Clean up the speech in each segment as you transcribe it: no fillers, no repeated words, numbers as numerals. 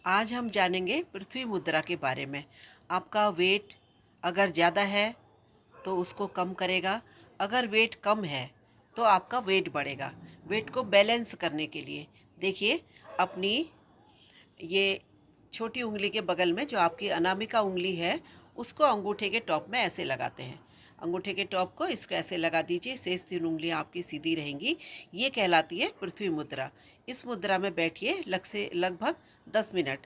आज हम जानेंगे पृथ्वी मुद्रा के बारे में। आपका वेट अगर ज़्यादा है तो उसको कम करेगा, अगर वेट कम है तो आपका वेट बढ़ेगा। वेट को बैलेंस करने के लिए देखिए, अपनी ये छोटी उंगली के बगल में जो आपकी अनामिका उंगली है उसको अंगूठे के टॉप में ऐसे लगाते हैं। अंगूठे के टॉप को इसको ऐसे लगा दीजिए, शेष 3 उंगलियां आपकी सीधी रहेंगी। ये कहलाती है पृथ्वी मुद्रा। इस मुद्रा में बैठिए लगभग 10 मिनट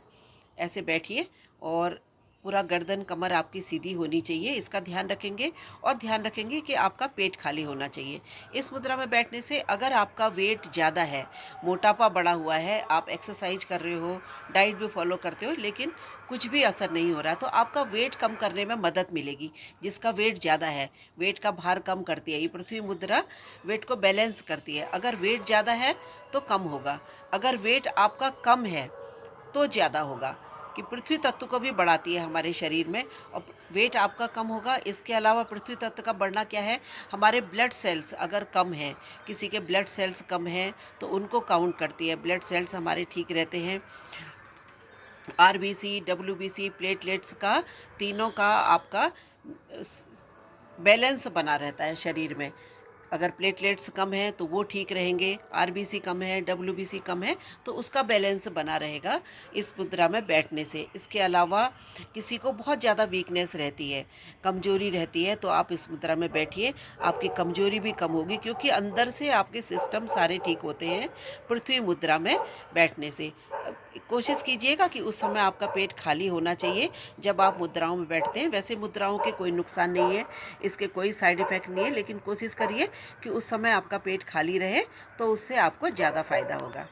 ऐसे बैठिए और पूरा गर्दन कमर आपकी सीधी होनी चाहिए, इसका ध्यान रखेंगे। और ध्यान रखेंगे कि आपका पेट खाली होना चाहिए। इस मुद्रा में बैठने से अगर आपका वेट ज़्यादा है, मोटापा बढ़ा हुआ है, आप एक्सरसाइज कर रहे हो, डाइट भी फॉलो करते हो, लेकिन कुछ भी असर नहीं हो रहा, तो आपका वेट कम करने में मदद मिलेगी। जिसका वेट ज़्यादा है, वेट का भार कम करती है ये पृथ्वी मुद्रा, वेट को बैलेंस करती है। अगर वेट ज़्यादा है तो कम होगा, अगर वेट आपका कम है तो ज़्यादा होगा। कि पृथ्वी तत्व को भी बढ़ाती है हमारे शरीर में। और वेट आपका कम होगा। इसके अलावा पृथ्वी तत्व का बढ़ना क्या है, हमारे ब्लड सेल्स अगर कम हैं, किसी के ब्लड सेल्स कम हैं तो उनको काउंट करती है। ब्लड सेल्स हमारे ठीक रहते हैं। आरबीसी, डब्ल्यूबीसी, प्लेटलेट्स का, तीनों का आपका बैलेंस बना रहता है शरीर में। अगर प्लेटलेट्स कम है तो वो ठीक रहेंगे, आरबीसी कम है, डब्ल्यूबीसी कम है, तो उसका बैलेंस बना रहेगा इस मुद्रा में बैठने से। इसके अलावा किसी को बहुत ज़्यादा वीकनेस रहती है, कमजोरी रहती है, तो आप इस मुद्रा में बैठिए, आपकी कमजोरी भी कम होगी, क्योंकि अंदर से आपके सिस्टम सारे ठीक होते हैं पृथ्वी मुद्रा में बैठने से। कोशिश कीजिएगा कि उस समय आपका पेट खाली होना चाहिए जब आप मुद्राओं में बैठते हैं। वैसे मुद्राओं के कोई नुकसान नहीं है, इसके कोई साइड इफ़ेक्ट नहीं है, लेकिन कोशिश करिए कि उस समय आपका पेट खाली रहे, तो उससे आपको ज़्यादा फ़ायदा होगा।